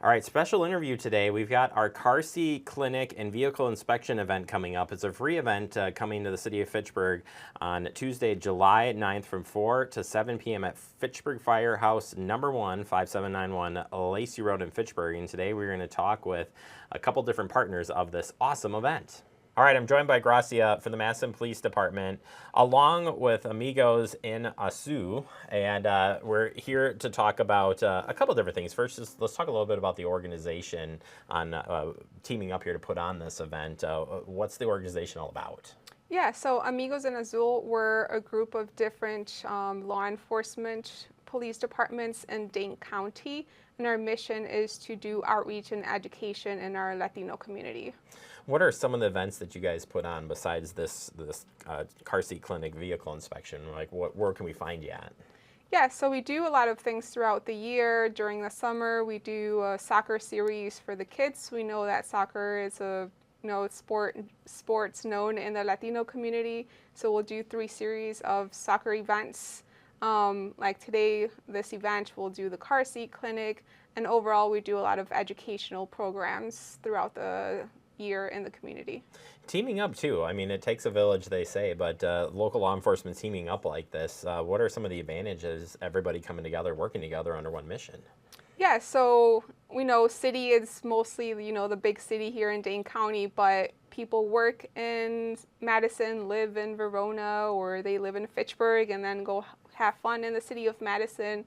All right, special interview today. We've got our car seat clinic and vehicle inspection event coming up. It's a free event coming to the city of Fitchburg on Tuesday, July 9th from 4 to 7 p.m. at Fitchburg Fire House number 1, 5791 Lacey Road in Fitchburg. And today we're going to talk with a couple different partners of this awesome event. All right, I'm joined by Gracia from the Madison Police Department, along with amigos in Asu, and we're here to talk about a couple different things. First, let's talk a little bit about the organization on teaming up here to put on this event. What's the organization all about? Yeah, so Amigos in Azul, we're a group of different law enforcement police departments in Dane County, and our mission is to do outreach and education in our Latino community. What are some of the events that you guys put on besides this car seat clinic vehicle inspection? Like, where can we find you at? Yeah, so we do a lot of things throughout the year. During the summer, we do a soccer series for the kids. We know that soccer is a sports known in the Latino community. So we'll do 3 series of soccer events. Like today, this event, we'll do the car seat clinic. And overall, we do a lot of educational programs throughout the year in the community. Teaming up too. I mean, it takes a village, they say, but local law enforcement teaming up like this, what are some of the advantages, everybody coming together, working together under one mission? Yeah, so we know city is mostly, the big city here in Dane County, but people work in Madison, live in Verona, or they live in Fitchburg and then go have fun in the city of Madison.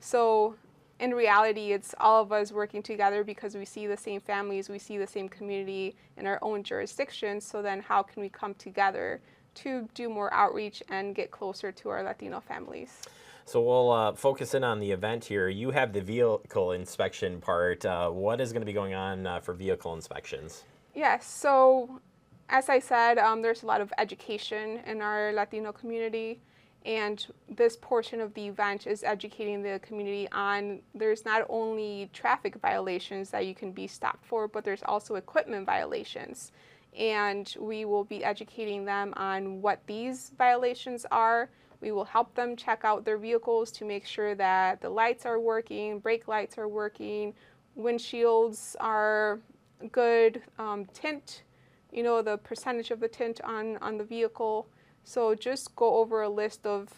So in reality, it's all of us working together because we see the same families, we see the same community in our own jurisdictions. So then how can we come together to do more outreach and get closer to our Latino families? So we'll focus in on the event here. You have the vehicle inspection part. What is going to be going on for vehicle inspections? Yes, so as I said, there's a lot of education in our Latino community. And this portion of the event is educating the community on there's not only traffic violations that you can be stopped for, but there's also equipment violations. And we will be educating them on what these violations are. We will help them check out their vehicles to make sure that the lights are working, brake lights are working, windshields are good, tint, the percentage of the tint on the vehicle. So just go over a list of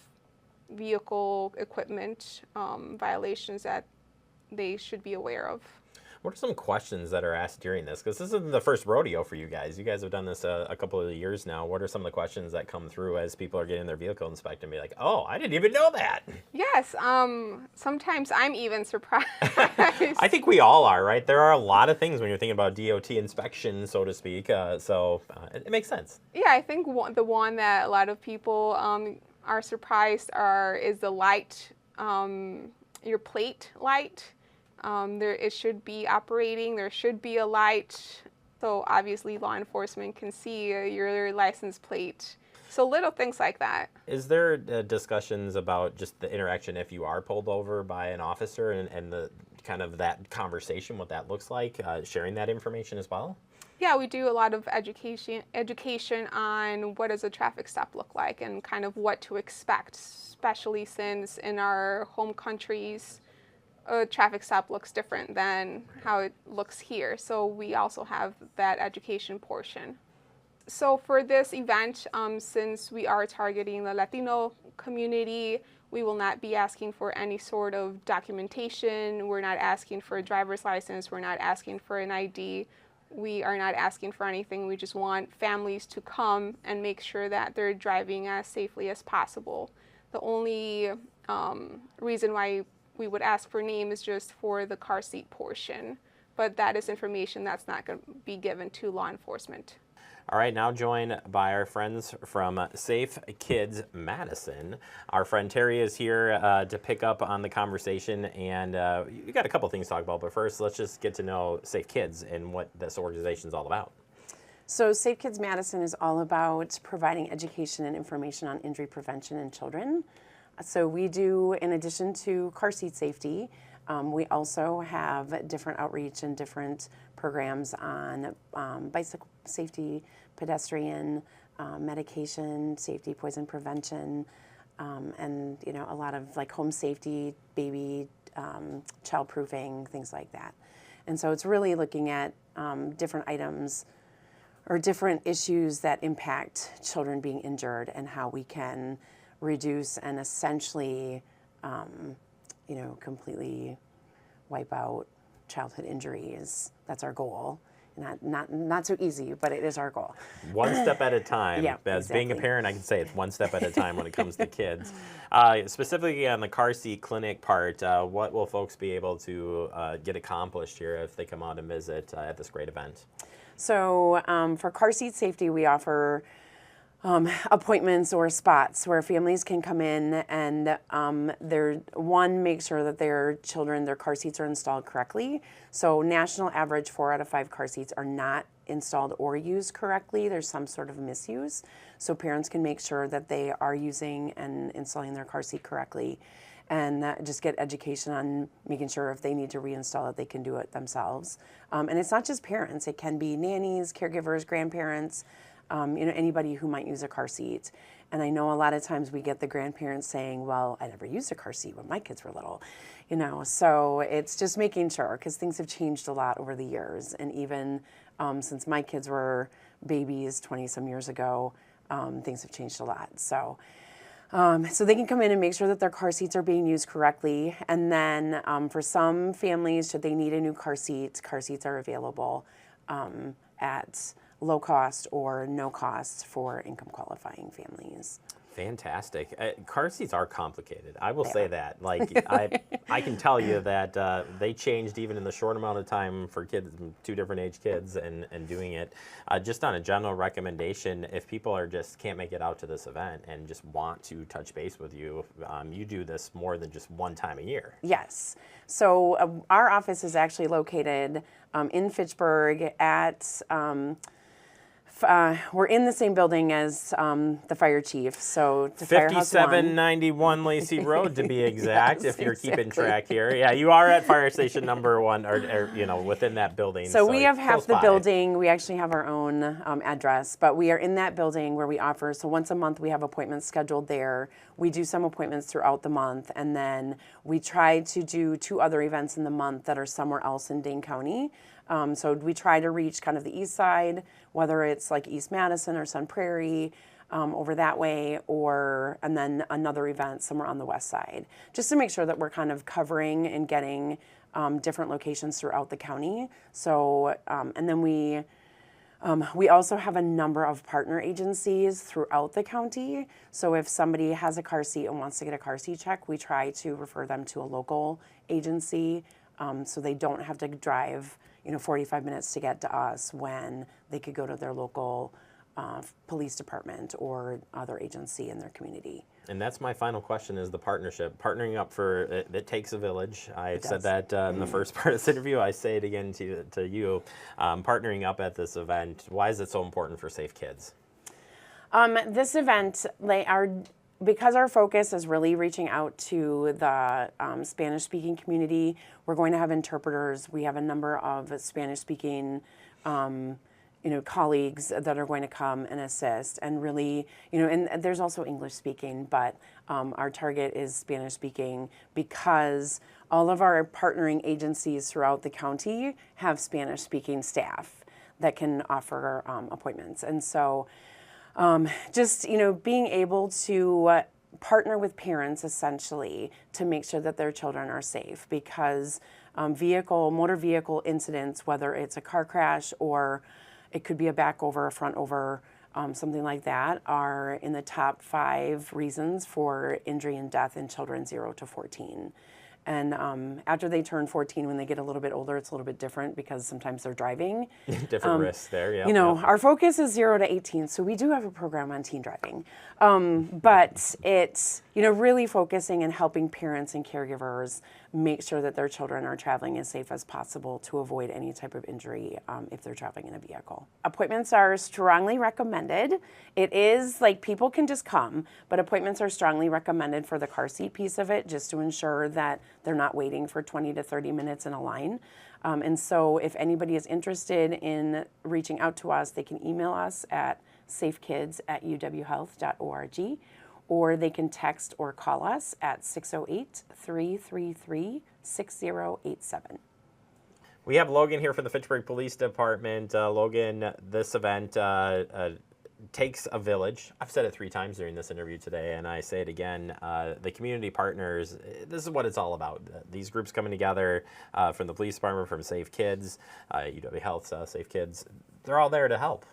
vehicle equipment violations that they should be aware of. What are some questions that are asked during this? Because this isn't the first rodeo for you guys. You guys have done this a couple of years now. What are some of the questions that come through as people are getting their vehicle inspected and be like, oh, I didn't even know that? Yes, sometimes I'm even surprised. I think we all are, right? There are a lot of things when you're thinking about DOT inspection, so to speak. It makes sense. Yeah, I think the one that a lot of people are surprised is the light, your plate light. It should be operating, there should be a light, so obviously law enforcement can see your license plate. So little things like that. Is there discussions about just the interaction if you are pulled over by an officer and the kind of that conversation, what that looks like, sharing that information as well? Yeah, we do a lot of education on what does a traffic stop look like and kind of what to expect, especially since in our home countries, a traffic stop looks different than how it looks here. So we also have that education portion. So for this event, since we are targeting the Latino community, we will not be asking for any sort of documentation. We're not asking for a driver's license. We're not asking for an ID. We are not asking for anything. We just want families to come and make sure that they're driving as safely as possible. The only reason why we would ask for name is just for the car seat portion, but that is information that's not going to be given to law enforcement. All right, now joined by our friends from Safe Kids Madison. Our friend Terry is here to pick up on the conversation, and you got a couple things to talk about, but first let's just get to know Safe Kids and what this organization is all about. So Safe Kids Madison is all about providing education and information on injury prevention in children. So we do, in addition to car seat safety, we also have different outreach and different programs on bicycle safety, pedestrian, medication safety, poison prevention, and a lot of like home safety, baby, child proofing, things like that. And so it's really looking at different items or different issues that impact children being injured and how we can reduce and essentially, completely wipe out childhood injuries. That's our goal. Not so easy, but it is our goal. One step at a time. Yeah, As exactly. being a parent, I can say it's one step at a time when it comes to kids. Specifically on the car seat clinic part, what will folks be able to get accomplished here if they come out and visit at this great event? So for car seat safety, we offer appointments or spots where families can come in and make sure that their car seats are installed correctly. So national average 4 out of 5 car seats are not installed or used correctly. There's some sort of misuse. So parents can make sure that they are using and installing their car seat correctly, and just get education on making sure if they need to reinstall it, they can do it themselves. And it's not just parents. It can be nannies, caregivers, grandparents, anybody who might use a car seat. And I know a lot of times we get the grandparents saying, well, I never used a car seat when my kids were little, so it's just making sure, because things have changed a lot over the years. And even since my kids were babies 20 some years ago, things have changed a lot. So they can come in and make sure that their car seats are being used correctly. And then for some families, should they need a new car seats are available at low cost or no cost for income qualifying families. Fantastic. Car seats are complicated. I will say that. Like I can tell you that they changed even in the short amount of time for kids, 2 different age kids, and doing it. Just on a general recommendation, if people can't make it out to this event and just want to touch base with you, you do this more than just one time a year. Yes. So our office is actually located in Fitchburg at we're in the same building as the fire chief, so to Firehouse 5791 Lacey Road to be exact. Yes, if you're keeping track here, yeah, you are at Fire Station number 1, or within that building. So we have half the building. We actually have our own address, but we are in that building where we offer. So once a month we have appointments scheduled there. We do some appointments throughout the month, and then we try to do 2 other events in the month that are somewhere else in Dane County. So we try to reach kind of the east side, whether it's like East Madison or Sun Prairie, over that way, and then another event somewhere on the west side, just to make sure that we're kind of covering and getting different locations throughout the county. So, and then we also have a number of partner agencies throughout the county. So if somebody has a car seat and wants to get a car seat check, we try to refer them to a local agency, so they don't have to drive 45 minutes to get to us when they could go to their local police department or other agency in their community. And that's my final question, is the partnership. Partnering up it takes a village. I said that in the first part of this interview. I say it again to you. Partnering up at this event, why is it so important for Safe Kids? This event, because our focus is really reaching out to the Spanish-speaking community, we're going to have interpreters. We have a number of Spanish-speaking colleagues that are going to come and assist, and really, and there's also English-speaking, but our target is Spanish-speaking because all of our partnering agencies throughout the county have Spanish-speaking staff that can offer appointments. And so just, being able to partner with parents essentially to make sure that their children are safe, because motor vehicle incidents, whether it's a car crash or it could be a back over, a front over, something like that, are in the top 5 reasons for injury and death in children 0 to 14. And after they turn 14, when they get a little bit older, it's a little bit different because sometimes they're driving. Different risks there, yeah. Our focus is 0 to 18, so we do have a program on teen driving. But it's, really focusing and helping parents and caregivers make sure that their children are traveling as safe as possible to avoid any type of injury if they're traveling in a vehicle. Appointments are strongly recommended. It is people can just come, but appointments are strongly recommended for the car seat piece of it, just to ensure that they're not waiting for 20 to 30 minutes in a line. And so if anybody is interested in reaching out to us, they can email us at safekids@uwhealth.org, or they can text or call us at 608-333-6087. We have Logan here from the Fitchburg Police Department. Logan, this event takes a village. I've said it 3 times during this interview today, and I say it again. The community partners, this is what it's all about. These groups coming together from the police department, from Safe Kids, UW Health, Safe Kids, they're all there to help.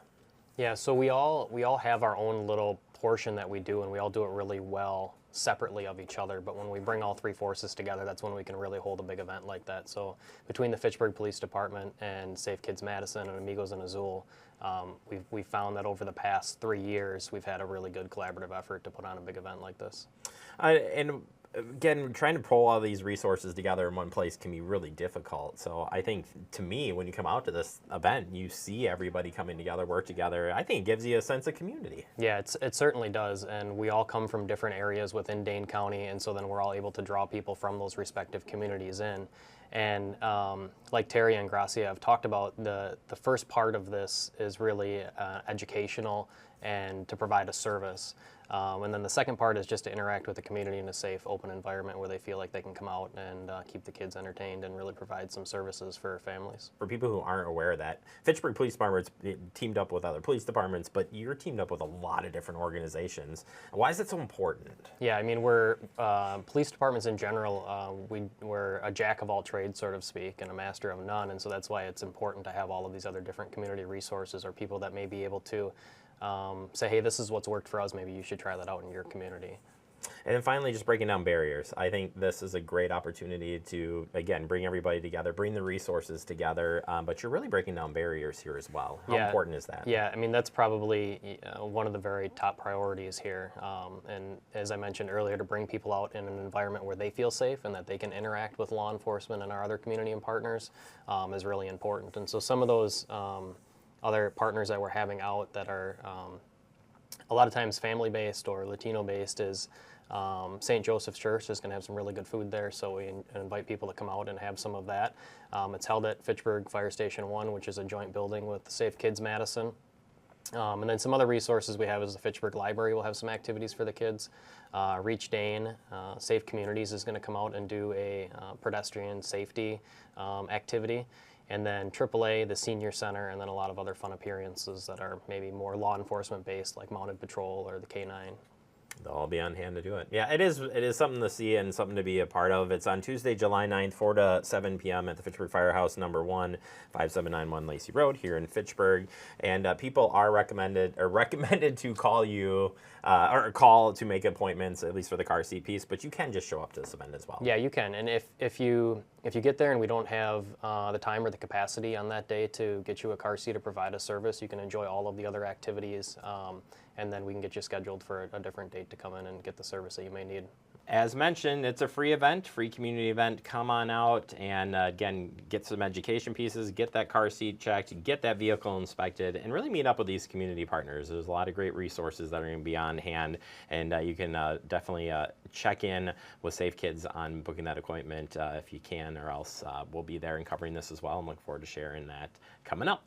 Yeah, so we all have our own little portion that we do, and we all do it really well separately of each other. But when we bring all 3 forces together, that's when we can really hold a big event like that. So between the Fitchburg Police Department and Safe Kids Madison and Amigos in Azul, we've found that over the past 3 years, we've had a really good collaborative effort to put on a big event like this. And again, trying to pull all these resources together in one place can be really difficult. So I think, to me, when you come out to this event, you see everybody coming together, work together. I think it gives you a sense of community. Yeah, it certainly does. And we all come from different areas within Dane County, and so then we're all able to draw people from those respective communities in. And like Terry and Gracia have talked about, the first part of this is really educational and to provide a service. And then the second part is just to interact with the community in a safe, open environment where they feel like they can come out and keep the kids entertained and really provide some services for families. For people who aren't aware of that, Fitchburg Police Department's teamed up with other police departments, but you're teamed up with a lot of different organizations. Why is it so important? Yeah, I mean, we're police departments in general, we're a jack of all trades, so to speak, and a master of none, and so that's why it's important to have all of these other different community resources or people that may be able to say, hey, this is what's worked for us, maybe you should try that out in your community. And then finally, just breaking down barriers. I think this is a great opportunity to, again, bring everybody together, bring the resources together, but you're really breaking down barriers here as well. How important is that? Yeah, I mean, that's probably one of the very top priorities here. And as I mentioned earlier, to bring people out in an environment where they feel safe and that they can interact with law enforcement and our other community and partners is really important. And so some of those other partners that we're having out that are a lot of times family-based or Latino-based is St. Joseph's Church is going to have some really good food there, so we invite people to come out and have some of that. It's held at Fitchburg Fire Station 1, which is a joint building with Safe Kids Madison. And then some other resources we have is the Fitchburg Library will have some activities for the kids. Reach Dane, Safe Communities is going to come out and do a pedestrian safety activity. And then AAA, the Senior Center, and then a lot of other fun appearances that are maybe more law enforcement based, like Mounted Patrol or the K9. They'll all be on hand to do it. Yeah, it is something to see and something to be a part of. It's on Tuesday, July 9th, 4 to 7 p.m. at the Fitchburg Firehouse, number 1, 5791 Lacey Road here in Fitchburg. And people are recommended to call you or call to make appointments, at least for the car seat piece. But you can just show up to this event as well. Yeah, you can. And if you get there and we don't have the time or the capacity on that day to get you a car seat or provide a service, you can enjoy all of the other activities. And then we can get you scheduled for a different date to come in and get the service that you may need. As mentioned, it's a free event, free community event. Come on out and, again, get some education pieces, get that car seat checked, get that vehicle inspected, and really meet up with these community partners. There's a lot of great resources that are going to be on hand, and you can definitely check in with Safe Kids on booking that appointment if you can, or else we'll be there and covering this as well, and look forward to sharing that coming up.